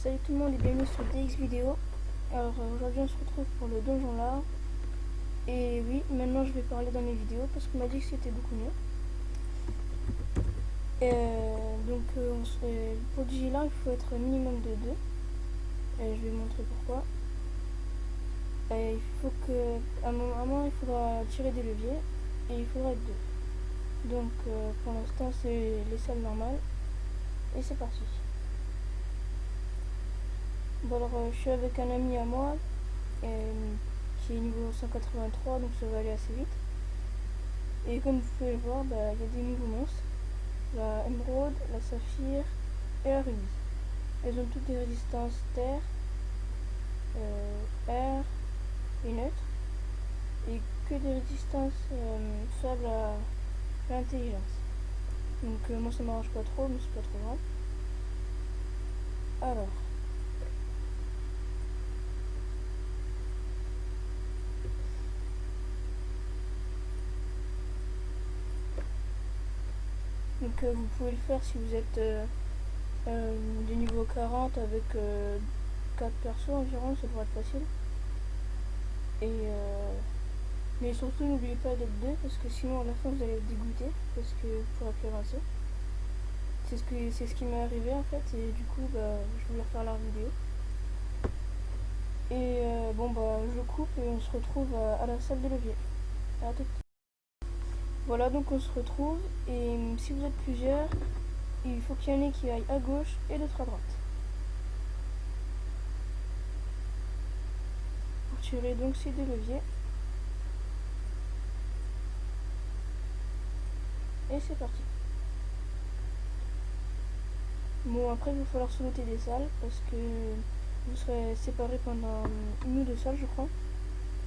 Salut tout le monde et bienvenue sur DX Vidéo. Alors aujourd'hui on se retrouve pour le donjon là. Et oui, maintenant je vais parler dans mes vidéos parce qu'on m'a dit que c'était beaucoup mieux. Pour le là il faut être minimum de 2. Je vais vous montrer pourquoi. Il faut que à un moment il faudra tirer des leviers et il faudra être 2. Donc pour l'instant c'est les salles normales. Et c'est parti. Bon alors je suis avec un ami à moi qui est niveau 183, donc ça va aller assez vite. Et comme vous pouvez le voir, il y a des nouveaux monstres. La émeraude, la saphir et la rubis. Elles ont toutes des résistances terre, air et neutre. Et que des résistances faibles à l'intelligence. Donc moi ça m'arrange pas trop, mais c'est pas trop grave. Alors. Donc vous pouvez le faire si vous êtes du niveau 40 avec 4 persos environ, ça devrait être facile. Mais surtout n'oubliez pas d'être 2 parce que sinon à la fin vous allez être dégoûté parce que vous pourrez plus avancer. C'est ce qui m'est arrivé en fait et du coup je voulais refaire la vidéo. Et je coupe et on se retrouve à la salle de levier. À tout. Voilà, donc on se retrouve et si vous êtes plusieurs, il faut qu'il y en ait qui aillent à gauche et l'autre à droite. Pour tirer donc ces deux leviers. Et c'est parti. Bon, après il va falloir sauter des salles parce que vous serez séparés pendant une ou deux salles je crois.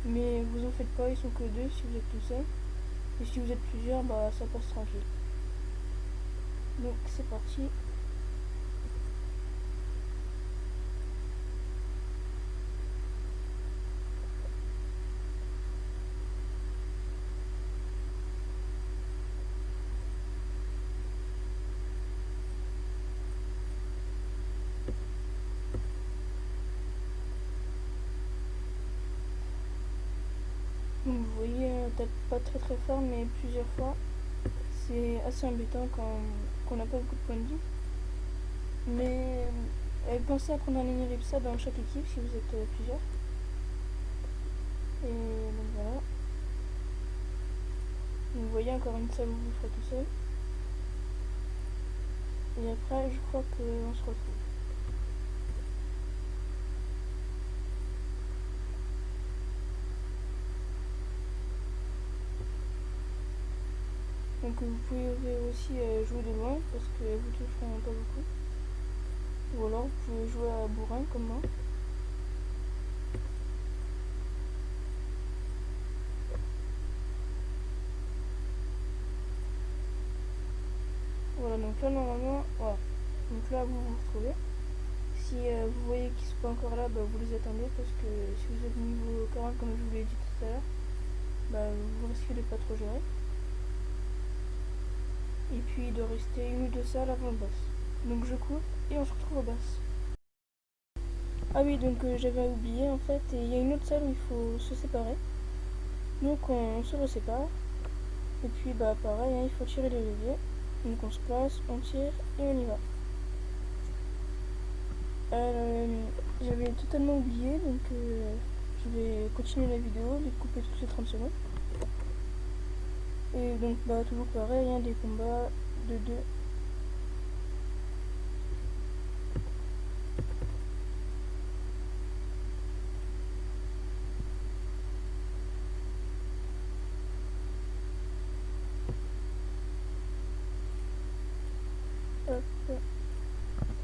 Mais vous en faites pas, ils sont que 2 si vous êtes tout seul. Et si vous êtes plusieurs, ça passe tranquille. Donc c'est parti. Donc vous voyez, peut-être pas très fort, mais plusieurs fois. C'est assez embêtant quand on n'a pas beaucoup de points de vie. Mais pensez à prendre un ellipsa dans chaque équipe si vous êtes plusieurs. Et donc voilà. Donc, vous voyez encore une salle où vous ferez tout seul. Et après je crois qu'on se retrouve. Donc vous pouvez aussi jouer de loin parce que vous toucherez pas beaucoup. Ou alors vous pouvez jouer à bourrin comme moi. Voilà, donc là normalement, voilà. Donc là vous vous retrouvez. Si vous voyez qu'ils sont pas encore là, vous les attendez parce que si vous êtes niveau 40 comme je vous l'ai dit tout à l'heure, vous risquez de pas trop gérer. Et puis de rester une ou deux salles avant le boss. Donc je coupe et on se retrouve au boss. Ah oui, donc j'avais oublié en fait, et il y a une autre salle où il faut se séparer. Donc on se resépare. Et puis pareil, il faut tirer les leviers. Donc on se place, on tire et on y va. J'avais totalement oublié, donc je vais continuer la vidéo, découper toutes les 30 secondes. Et donc toujours pareil, des combats de 2.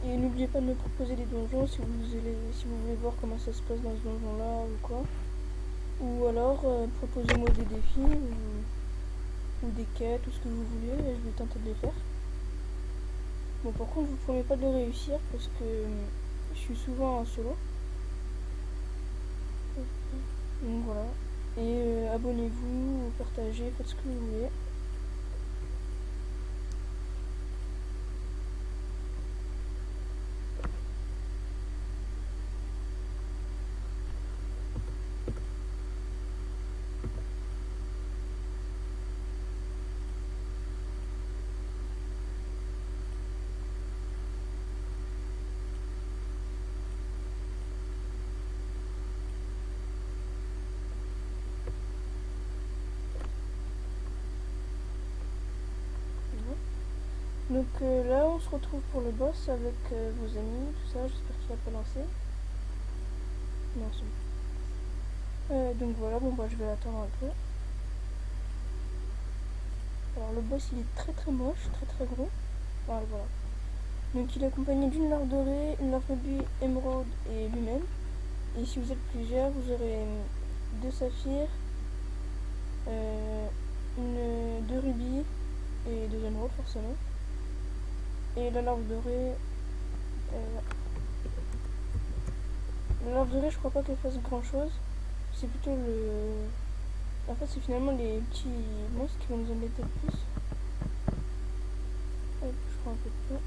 Et n'oubliez pas de me proposer des donjons si vous voulez voir comment ça se passe dans ce donjon là ou quoi. Ou alors proposez-moi des défis ou des quêtes ou ce que vous voulez et je vais tenter de les faire. Bon, par contre je vous promets pas de le réussir parce que je suis souvent en solo. Donc voilà. Et abonnez-vous, partagez, faites ce que vous voulez. Donc là on se retrouve pour le boss avec vos amis, tout ça, j'espère qu'il a pas lancé. Non c'est bon. Donc voilà, bon bah je vais attendre un peu. Alors le boss il est très très moche, très très gros. Voilà, voilà. Donc il est accompagné d'une larve dorée, une larve rubis, émeraude et lui-même. Et si vous êtes plusieurs, vous aurez deux saphirs, deux rubis et deux émeraudes forcément. Et la larve dorée, la larve dorée je crois pas qu'elle fasse grand chose. C'est plutôt le... En fait c'est finalement les petits monstres qui vont nous embêter le plus. Hop, je prends un peu de peu.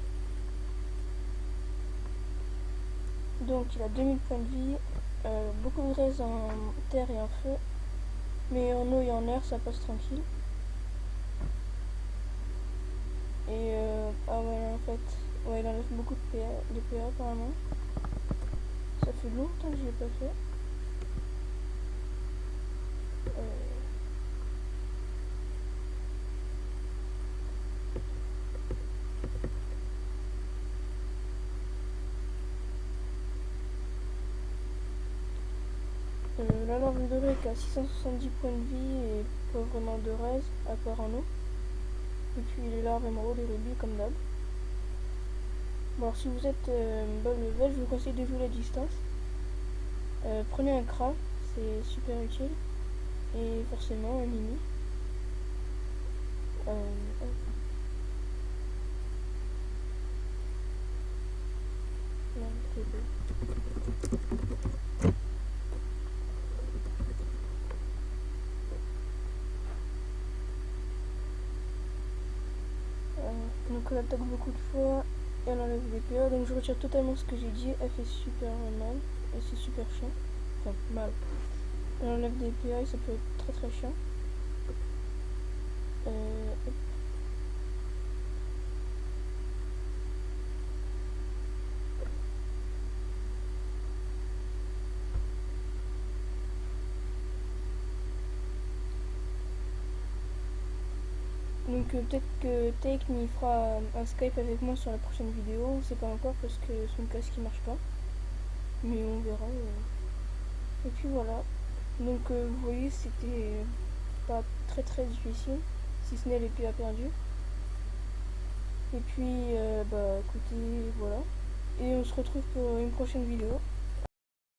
Donc il a 2000 points de vie, beaucoup de raies en terre et en feu, mais en eau et en air ça passe tranquille. Et ah ouais en fait, ouais il enlève beaucoup de PA apparemment. Ça fait longtemps que je l'ai pas fait. La larve dorée qui a 670 points de vie et pas vraiment de raies à part en eau. Et puis les larves émeraudes et rubis comme d'hab. Bon alors si vous êtes bas level, je vous conseille de jouer à distance. Prenez un Kra, c'est super utile. Et forcément un mini. Donc elle attaque beaucoup de fois et elle enlève des PA. Donc je retire totalement ce que j'ai dit. Elle fait super mal et c'est super chiant. Enfin mal. Elle enlève des PA et ça peut être très très chiant. Donc peut-être que Take y fera un Skype avec moi sur la prochaine vidéo, on sait pas encore parce que son casque il marche pas. Mais on verra. Et puis voilà. Donc vous voyez c'était pas très très difficile, si ce n'est les PA perdus. Et puis bah écoutez voilà. Et on se retrouve pour une prochaine vidéo.